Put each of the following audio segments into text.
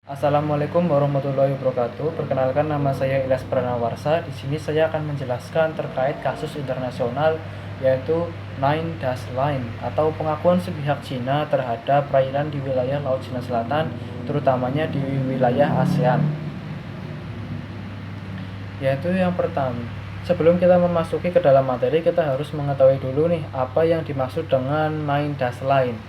Assalamualaikum warahmatullahi wabarakatuh. Perkenalkan, nama saya Ilyas Pranawarsa. Di sini saya akan menjelaskan terkait kasus internasional yaitu Nine Dash Line atau pengakuan sepihak Cina terhadap perairan di wilayah Laut Cina Selatan, terutamanya di wilayah ASEAN. Yaitu yang pertama, sebelum kita memasuki ke dalam materi, kita harus mengetahui dulu nih apa yang dimaksud dengan Nine Dash Line.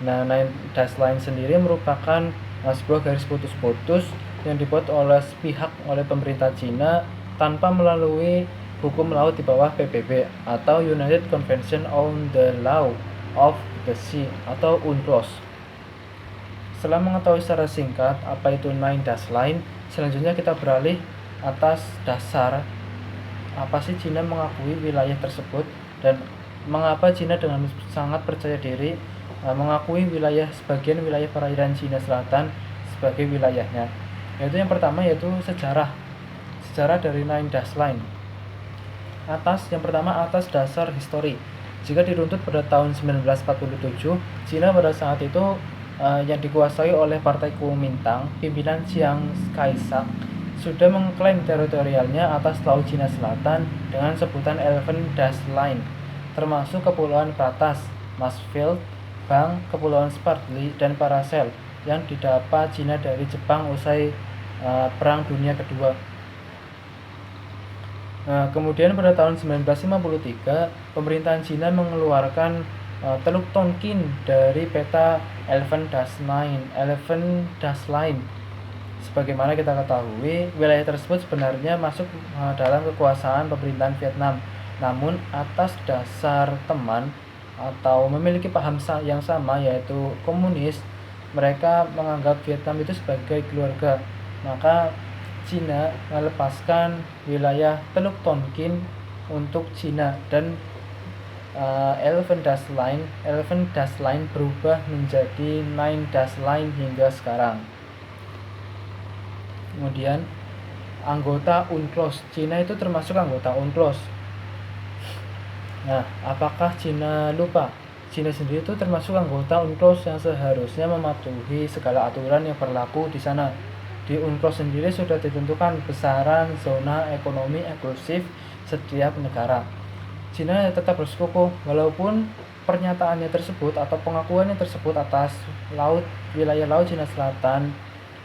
Nah, Nine Dash Line sendiri merupakan sebuah garis putus-putus yang dibuat oleh sepihak oleh pemerintah Cina tanpa melalui hukum laut di bawah PBB atau United Convention on the Law of the Sea atau UNCLOS. Setelah mengetahui secara singkat apa itu Nine Dash Line, selanjutnya kita beralih atas dasar apa sih Cina mengakui wilayah tersebut dan mengapa Cina dengan sangat percaya diri mengakui sebagian wilayah perairan Cina Selatan sebagai wilayahnya. Yaitu yang pertama yaitu sejarah dari Nine Dash Line. Yang pertama atas dasar histori. Jika diruntut pada tahun 1947, Cina pada saat itu yang dikuasai oleh Partai Kuomintang, pimpinan Chiang Kai-shek, sudah mengklaim teritorialnya atas Laut Cina Selatan dengan sebutan Elephant Dash Line, termasuk Kepulauan Pratas, Mansfield, Bang, Kepulauan Spratly, dan Paracel yang didapat Cina dari Jepang usai Perang Dunia Kedua. Kemudian pada tahun 1953, pemerintahan Cina mengeluarkan Teluk Tonkin dari peta Elephant Dash Line. Sebagaimana kita ketahui, wilayah tersebut sebenarnya masuk dalam kekuasaan pemerintahan Vietnam. Namun atas dasar teman atau memiliki paham yang sama yaitu komunis, mereka menganggap Vietnam itu sebagai keluarga. Maka Cina melepaskan wilayah Teluk Tonkin untuk Cina dan Elephant Dash Line berubah menjadi Nine Dash Line hingga sekarang. Kemudian anggota UNCLOS, Cina itu termasuk anggota UNCLOS. Nah, apakah Cina lupa? Cina sendiri itu termasuk anggota UNCLOS yang seharusnya mematuhi segala aturan yang berlaku di sana. Di UNCLOS sendiri sudah ditentukan besaran zona ekonomi eksklusif setiap negara. Cina tetap bersikukuh walaupun pernyataannya tersebut atau pengakuannya tersebut atas wilayah Laut Cina Selatan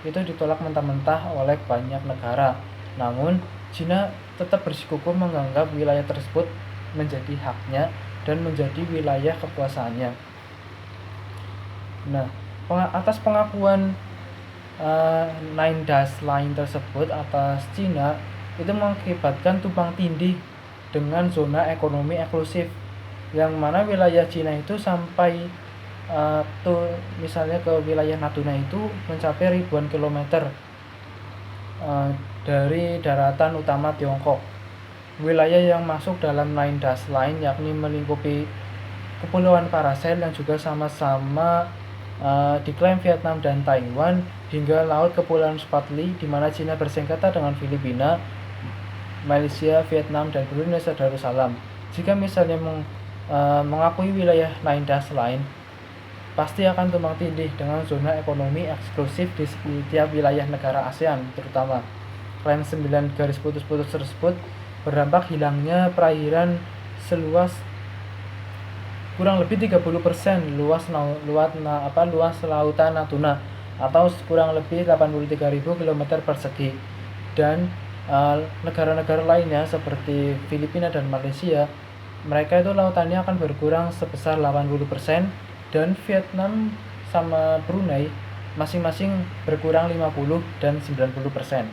itu ditolak mentah-mentah oleh banyak negara. Namun, Cina tetap bersikukuh menganggap wilayah tersebut menjadi haknya dan menjadi wilayah kekuasaannya. Nah, atas pengakuan Nine Dash Line tersebut atas Cina itu mengakibatkan tumpang tindih dengan zona ekonomi eksklusif, yang mana wilayah Cina itu sampai misalnya ke wilayah Natuna itu mencapai ribuan kilometer dari daratan utama Tiongkok. Wilayah yang masuk dalam Nine Dash Line yakni melingkupi Kepulauan Paracel yang juga sama-sama diklaim Vietnam dan Taiwan, hingga Laut Kepulauan Spratly di mana Cina bersengketa dengan Filipina, Malaysia, Vietnam, dan Brunei Darussalam. Jika misalnya mengakui wilayah Nine Dash Line, pasti akan tumpang tindih dengan zona ekonomi eksklusif di setiap wilayah negara ASEAN terutama. Klaim 9 garis putus-putus tersebut berdampak hilangnya perairan seluas kurang lebih 30% luas lautan Natuna atau kurang lebih 83.000 km persegi, dan negara-negara lainnya seperti Filipina dan Malaysia, mereka itu lautannya akan berkurang sebesar 80%, dan Vietnam sama Brunei masing-masing berkurang 50 dan 90%.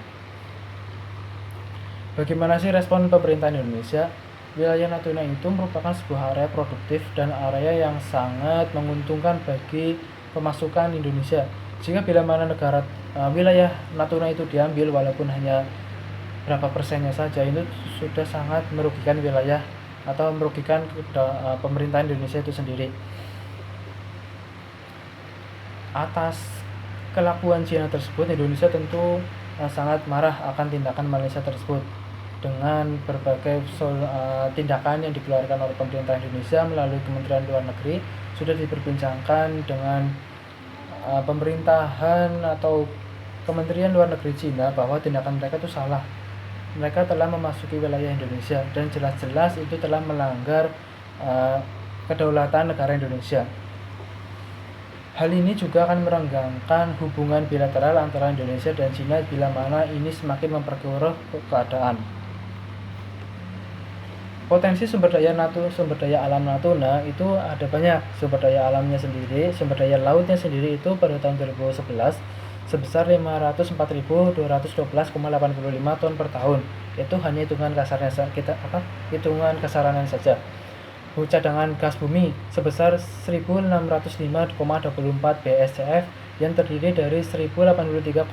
Bagaimana sih respon pemerintah Indonesia? Wilayah Natuna itu merupakan sebuah area produktif dan area yang sangat menguntungkan bagi pemasukan Indonesia. Jika bila mana wilayah Natuna itu diambil walaupun hanya berapa persennya saja, itu sudah sangat merugikan wilayah atau merugikan pemerintahan Indonesia itu sendiri. Atas kelakuan Cina tersebut, Indonesia tentu sangat marah akan tindakan Malaysia tersebut. Dengan berbagai tindakan yang dikeluarkan oleh pemerintah Indonesia melalui Kementerian Luar Negeri sudah diperbincangkan dengan pemerintahan atau Kementerian Luar Negeri Cina bahwa tindakan mereka itu salah. Mereka telah memasuki wilayah Indonesia dan jelas-jelas itu telah melanggar kedaulatan negara Indonesia. Hal ini juga akan merenggangkan hubungan bilateral antara Indonesia dan Cina bila mana ini semakin memperkeruh keadaan. Potensi sumber daya alam Natuna itu ada banyak. Sumber daya alamnya sendiri, sumber daya lautnya sendiri itu pada tahun 2011 sebesar 504.212,85 ton per tahun. Itu hanya hitungan kasarnya hitungan kasarannya saja. Cadangan gas bumi sebesar 1.605,24 BSCF yang terdiri dari 1.083,61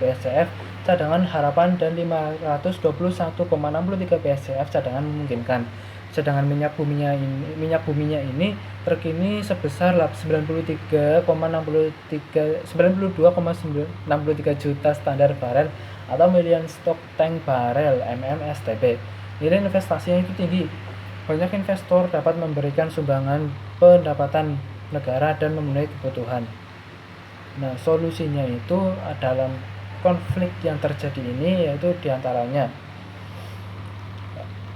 BSCF cadangan harapan dan 521,63 BSCF cadangan memungkinkan. Cadangan minyak buminya ini terkini sebesar 92,63 juta standar barel atau million stock tank barel MMSTB. Nilai investasinya itu tinggi. Banyak investor dapat memberikan sumbangan pendapatan negara dan memenuhi kebutuhan. Nah, solusinya itu dalam konflik yang terjadi ini yaitu diantaranya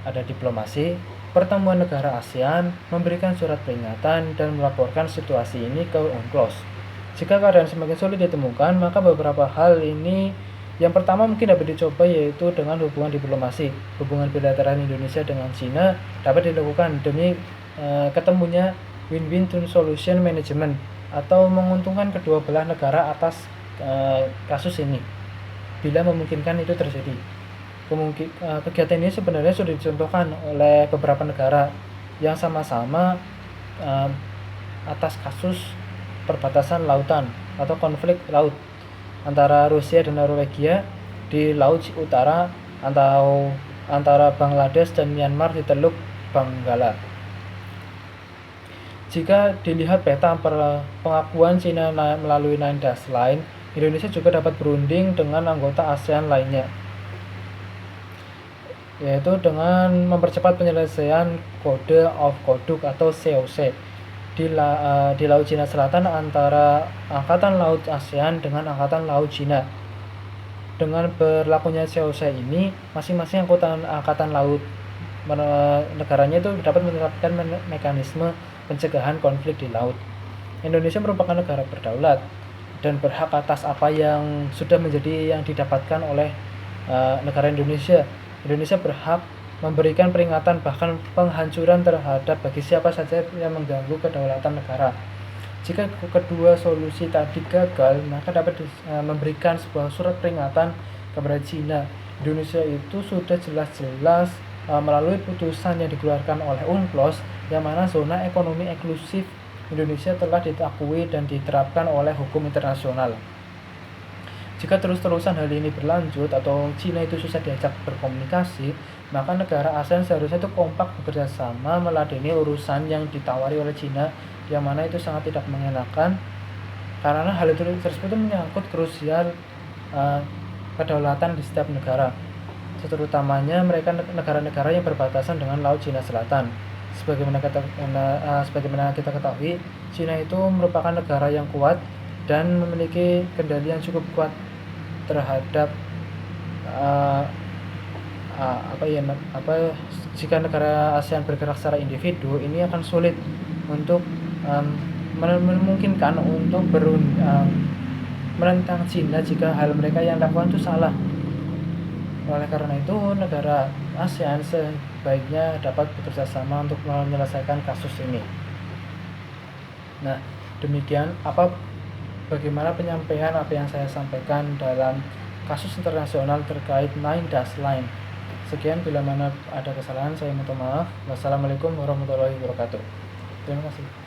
ada diplomasi, pertemuan negara ASEAN, memberikan surat peringatan dan melaporkan situasi ini ke UNCLOS. Jika keadaan semakin sulit ditemukan, maka beberapa hal ini yang pertama mungkin dapat dicoba yaitu dengan hubungan diplomasi. Hubungan bilateral Indonesia dengan Cina dapat dilakukan demi ketemunya win-win solution management atau menguntungkan kedua belah negara atas kasus ini. Bila memungkinkan itu terjadi. Kegiatan ini sebenarnya sudah dicontohkan oleh beberapa negara yang sama-sama atas kasus perbatasan lautan atau konflik laut antara Rusia dan Norwegia di Laut Utara atau antara Bangladesh dan Myanmar di Teluk Benggala. Jika dilihat peta pengakuan Cina melalui Nine Dash Line, Indonesia juga dapat berunding dengan anggota ASEAN lainnya, yaitu dengan mempercepat penyelesaian Code of Conduct atau COC di Laut Cina Selatan antara Angkatan Laut ASEAN dengan Angkatan Laut Cina. Dengan berlakunya COC ini, masing-masing angkatan laut negaranya itu dapat menerapkan mekanisme pencegahan konflik di laut. Indonesia merupakan negara berdaulat dan berhak atas apa yang sudah menjadi yang didapatkan oleh negara Indonesia. Indonesia berhak memberikan peringatan bahkan penghancuran terhadap bagi siapa saja yang mengganggu kedaulatan negara. Jika kedua solusi tadi gagal, maka dapat memberikan sebuah surat peringatan kepada Cina. Indonesia itu sudah jelas-jelas melalui putusan yang dikeluarkan oleh UNCLOS yang mana zona ekonomi eksklusif Indonesia telah diakui dan diterapkan oleh hukum internasional. Jika terus-terusan hal ini berlanjut atau Cina itu susah diajak berkomunikasi, maka negara ASEAN seharusnya itu kompak bekerja sama meladeni urusan yang ditawari oleh Cina, yang mana itu sangat tidak mengenakan karena hal itu tersebut menyangkut krusial kedaulatan di setiap negara, terutamanya mereka negara-negara yang berbatasan dengan Laut Cina Selatan. Sebagaimana kita ketahui, Cina itu merupakan negara yang kuat dan memiliki kendali yang cukup kuat terhadap jika negara ASEAN bergerak secara individu, ini akan sulit untuk memungkinkan untuk menentang Cina jika hal mereka yang lakukan itu salah. Oleh karena itu, negara ASEAN sebaiknya dapat bekerja sama untuk menyelesaikan kasus ini. Nah, demikian bagaimana penyampaian apa yang saya sampaikan dalam kasus internasional terkait Nine Dash Line. Sekian, bila mana ada kesalahan saya minta maaf. Wassalamualaikum warahmatullahi wabarakatuh. Terima kasih.